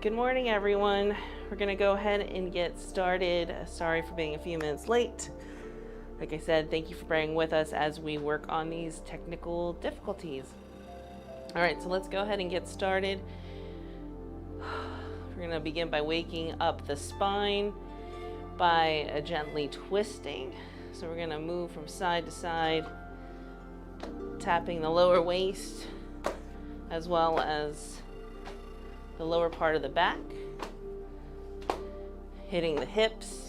Good morning, everyone. We're going to go ahead and get started. Sorry for being a few minutes late. Like I said, thank you for bearing with us as we work on these technical difficulties. All right, so let's go ahead and get started. We're going to begin by waking up the spine by gently twisting. So we're going to move from side to side, tapping the lower waist as well as the lower part of the back, hitting the hips,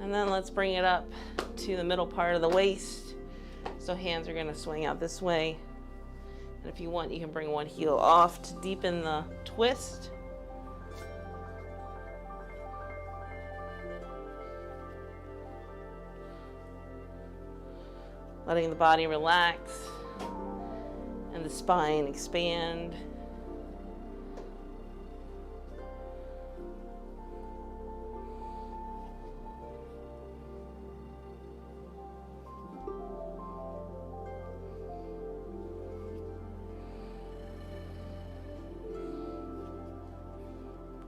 and then let's bring it up to the middle part of the waist. So hands are going to swing out this way. And if you want, you can bring one heel off to deepen the twist. Letting the body relax and the spine expand.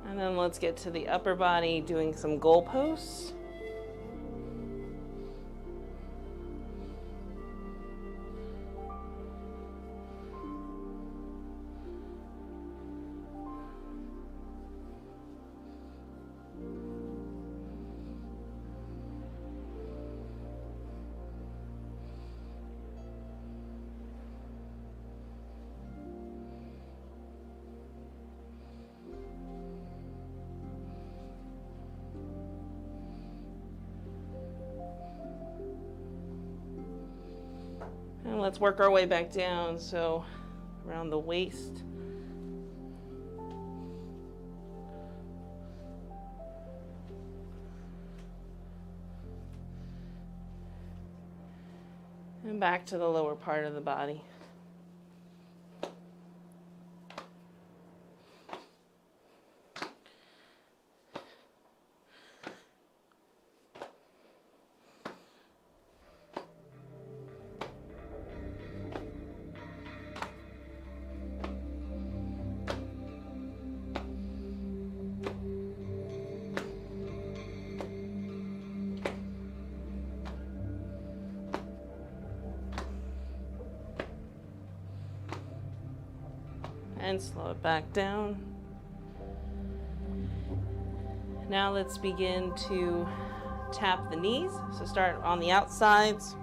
And then let's get to the upper body, doing some goalposts. And let's work our way back down, so around the waist. And back to the lower part of the body. And slow it back down. Now let's begin to tap the knees. So start on the outsides.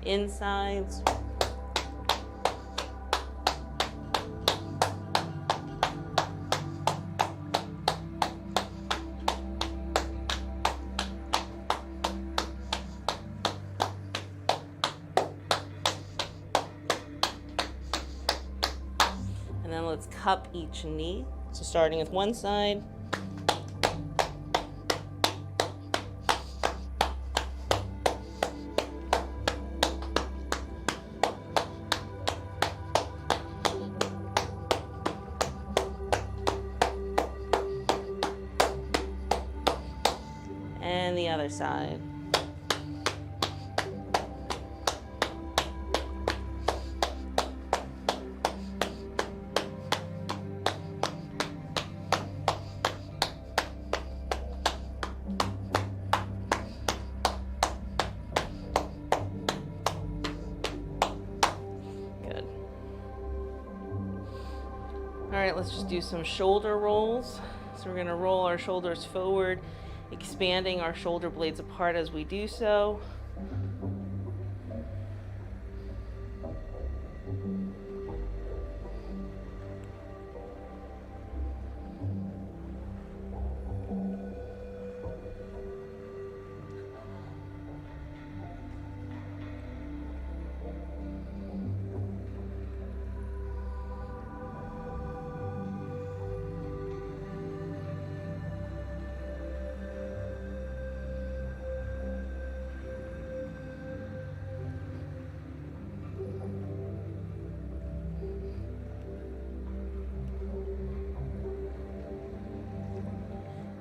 Insides. And then let's cup each knee. So starting with one side. And the other side. All right, let's just do some shoulder rolls. So we're going to roll our shoulders forward, expanding our shoulder blades apart as we do so.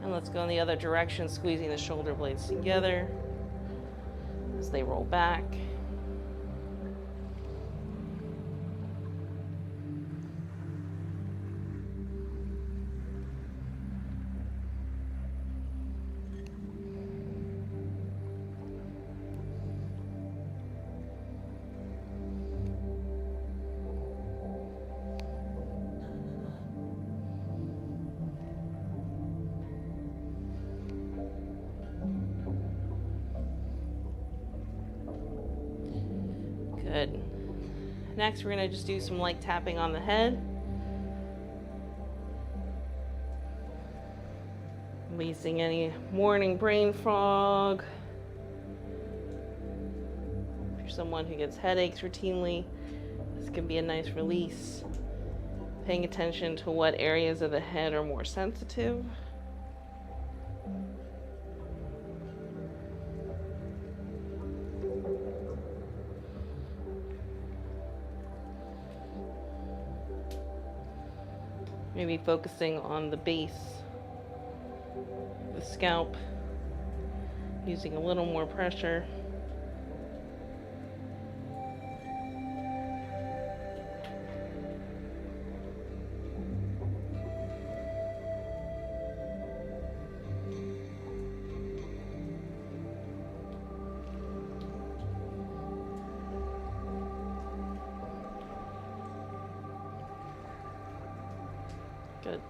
And let's go in the other direction, squeezing the shoulder blades together as they roll back. Good. Next, we're going to just do some light tapping on the head. Releasing any morning brain fog. If you're someone who gets headaches routinely, this can be a nice release. Paying attention to what areas of the head are more sensitive. Maybe focusing on the base, the scalp, using a little more pressure. Good.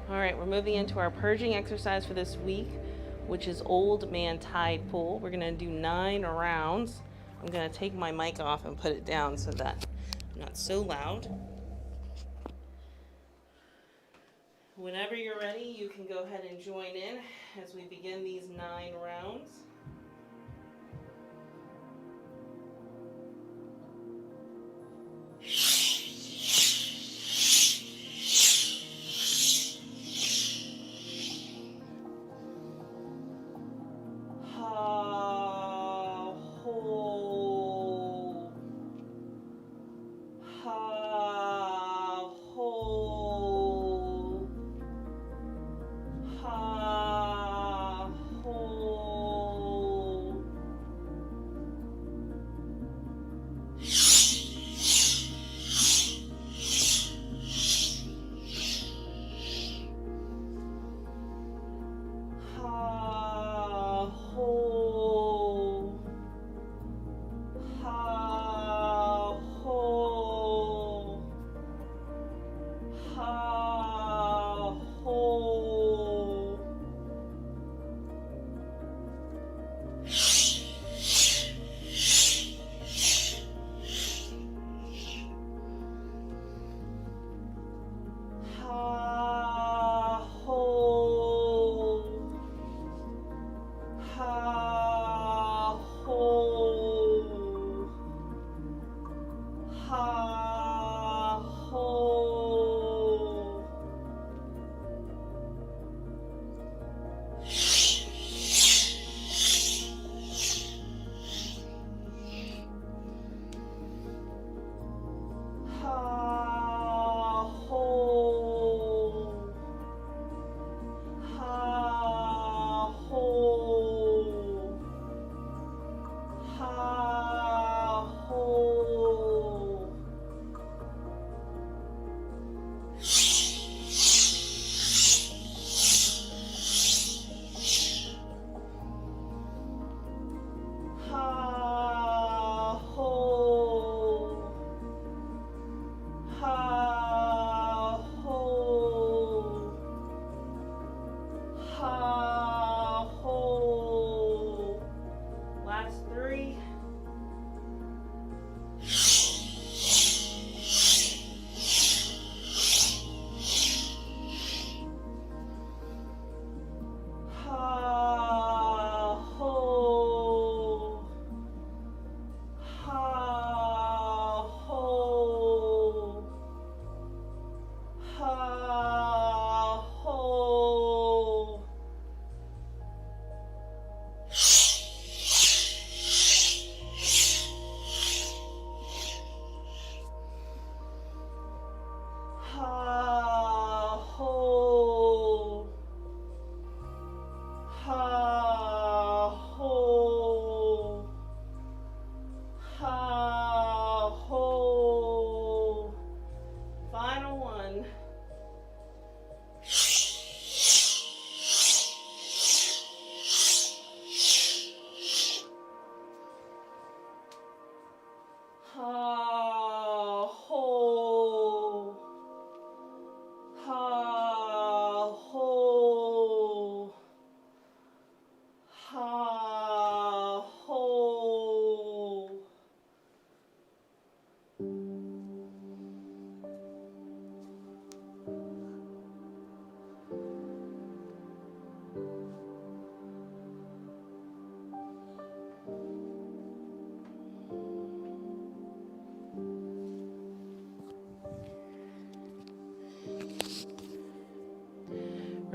All right, we're moving into our purging exercise for this week, which is Old Man Tide Pool. We're gonna do 9 rounds. I'm gonna take my mic off and put it down so that I'm not so loud. Whenever you're ready, you can go ahead and join in as we begin these 9 rounds. Hold.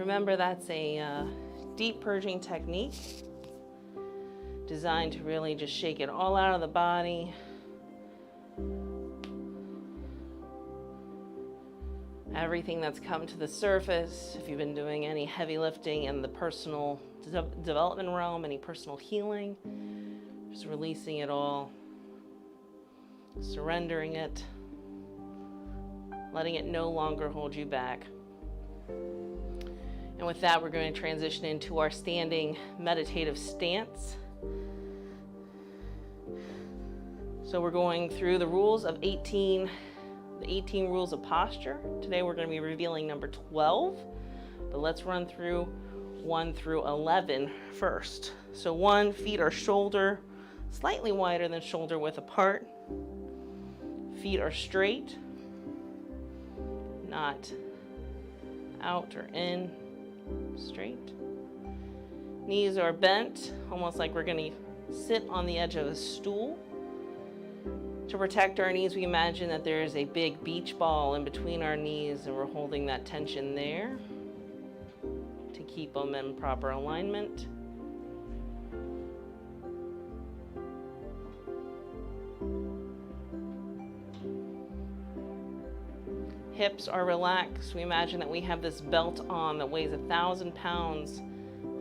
Remember, that's a deep purging technique designed to really just shake it all out of the body. Everything that's come to the surface, if you've been doing any heavy lifting in the personal development realm, any personal healing, just releasing it all, surrendering it, letting it no longer hold you back. And with that, we're going to transition into our standing meditative stance. So we're going through the rules of 18 rules of posture. Today we're going to be revealing number 12, but let's run through 1 through 11 first. So 1, feet are shoulder, slightly wider than shoulder width apart. Feet are straight, not out or in, straight. Knees are bent, almost like we're going to sit on the edge of a stool. To protect our knees, we imagine that there is a big beach ball in between our knees and we're holding that tension there to keep them in proper alignment. Hips are relaxed. We imagine that we have this belt on that weighs 1,000 pounds,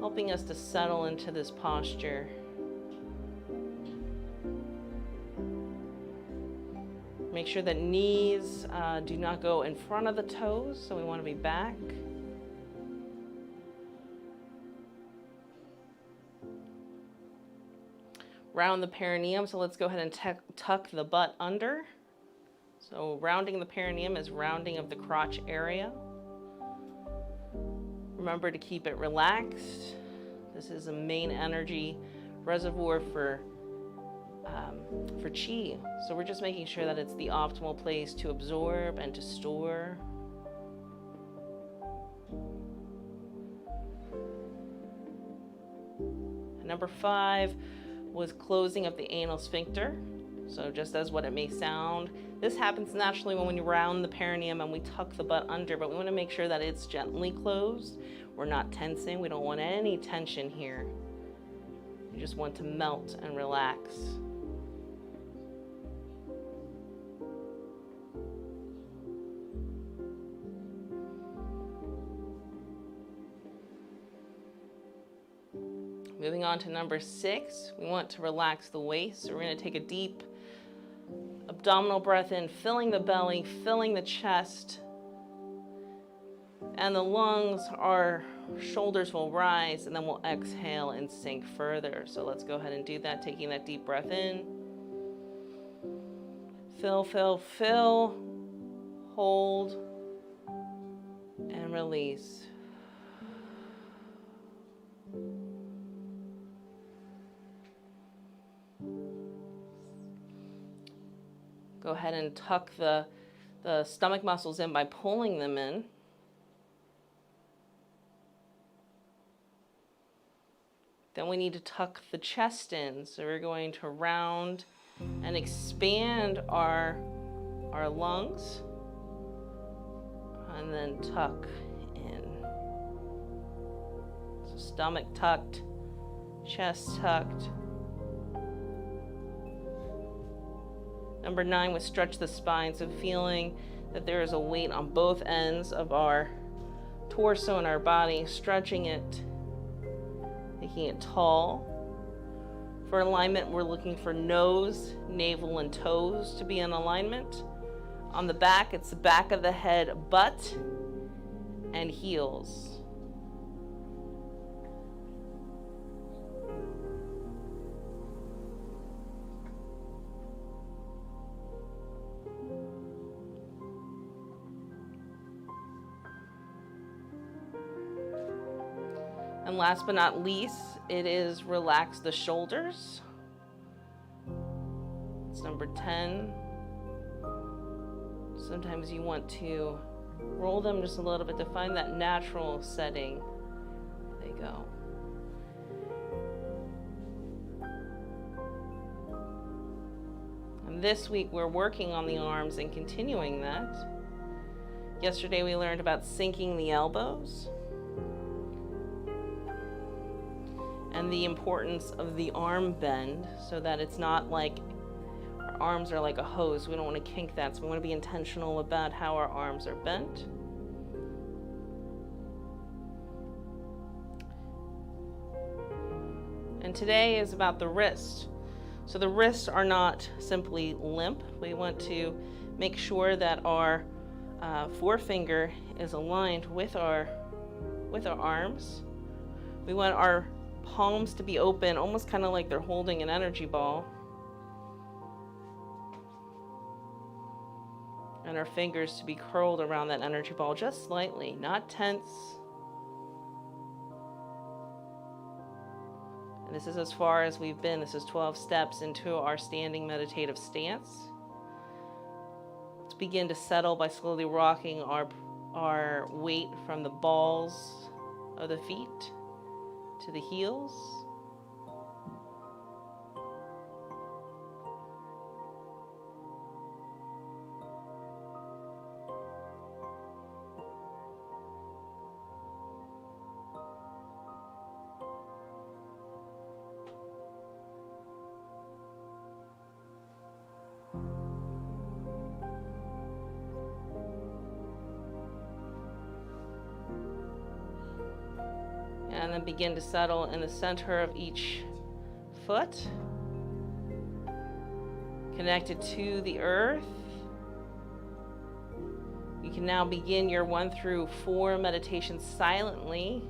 helping us to settle into this posture. Make sure that knees do not go in front of the toes, so we want to be back. Round the perineum, so let's go ahead and tuck the butt under. So rounding the perineum is rounding of the crotch area. Remember to keep it relaxed. This is a main energy reservoir for Qi. So we're just making sure that it's the optimal place to absorb and to store. And number 5 was closing of the anal sphincter. So just as what it may sound, this happens naturally when we round the perineum and we tuck the butt under, but we want to make sure that it's gently closed. We're not tensing. We don't want any tension here. You just want to melt and relax. Moving on to number 6, we want to relax the waist. So we're going to take a deep abdominal breath in, filling the belly, filling the chest, and the lungs, our shoulders will rise, and then we'll exhale and sink further. So let's go ahead and do that, taking that deep breath in. Fill, fill, fill, hold, and release. Go ahead and tuck the stomach muscles in by pulling them in. Then we need to tuck the chest in. So we're going to round and expand our lungs and then tuck in. So stomach tucked, chest tucked. Number 9 was stretch the spine, so feeling that there is a weight on both ends of our torso and our body, stretching it, making it tall. For alignment, we're looking for nose, navel, and toes to be in alignment. On the back, it's the back of the head, butt, and heels. And last but not least, it is relax the shoulders. It's number 10. Sometimes you want to roll them just a little bit to find that natural setting. There you go. And this week we're working on the arms and continuing that. Yesterday we learned about sinking the elbows. the importance of the arm bend so that it's not like our arms are like a hose. We don't want to kink that, so we want to be intentional about how our arms are bent. And today is about the wrist. So the wrists are not simply limp. We want to make sure that our forefinger is aligned with our arms. We want our palms to be open, almost kind of like they're holding an energy ball. And our fingers to be curled around that energy ball just slightly, not tense. And this is as far as we've been. This is 12 steps into our standing meditative stance. Let's begin to settle by slowly rocking our weight from the balls of the feet to the heels. And then begin to settle in the center of each foot, connected to the earth. You can now begin your 1 through 4 meditation silently,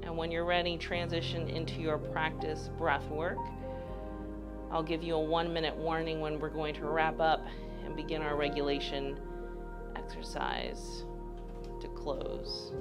and when you're ready, transition into your practice breath work. I'll give you a 1-minute warning when we're going to wrap up and begin our regulation exercise to close.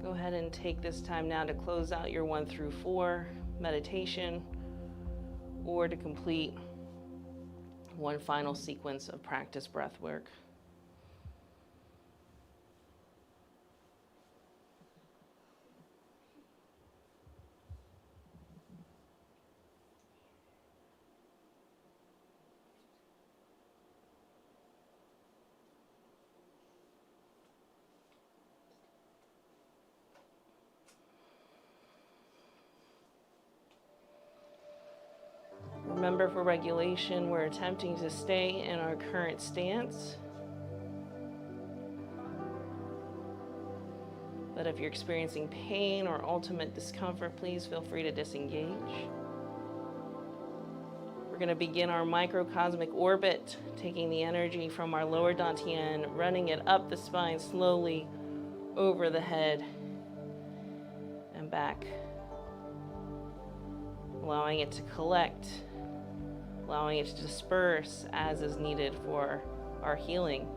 Go ahead and take this time now to close out your 1 through 4 meditation, or to complete one final sequence of practice breath work. Remember, for regulation, we're attempting to stay in our current stance. But if you're experiencing pain or ultimate discomfort, please feel free to disengage. We're going to begin our microcosmic orbit, taking the energy from our lower dantian, running it up the spine slowly over the head and back, allowing it to collect, allowing it to disperse as is needed for our healing.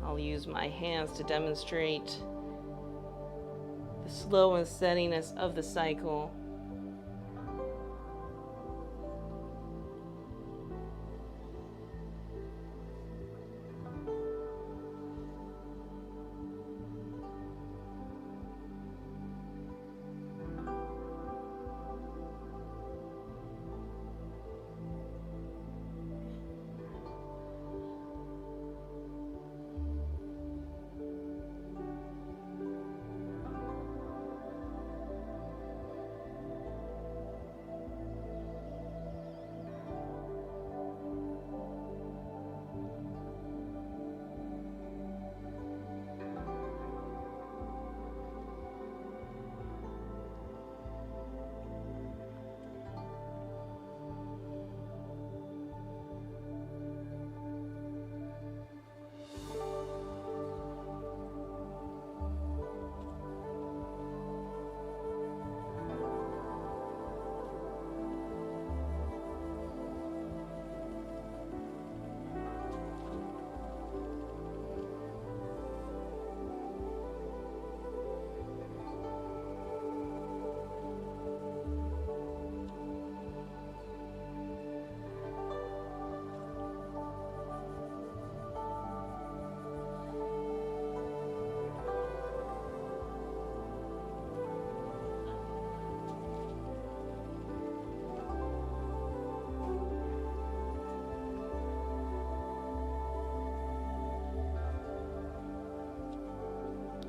I'll use my hands to demonstrate the slow and steadiness of the cycle.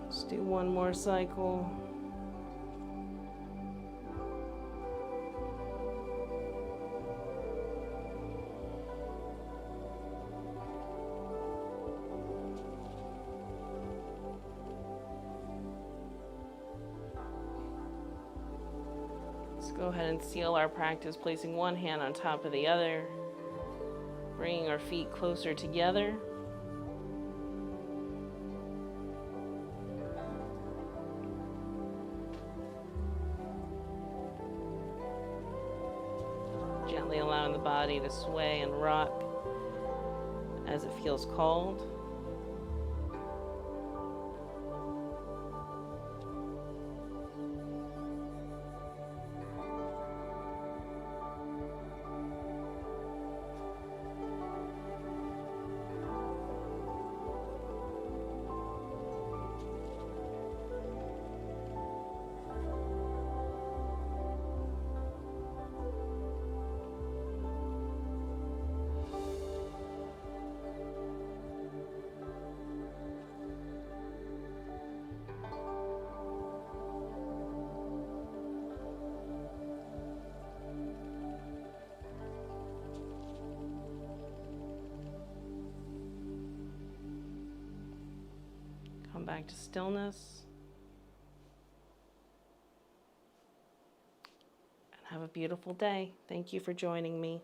Let's do one more cycle. Let's go ahead and seal our practice, placing one hand on top of the other, bringing our feet closer together. Gently allowing the body to sway and rock as it feels called. Come back to stillness. And have a beautiful day. Thank you for joining me.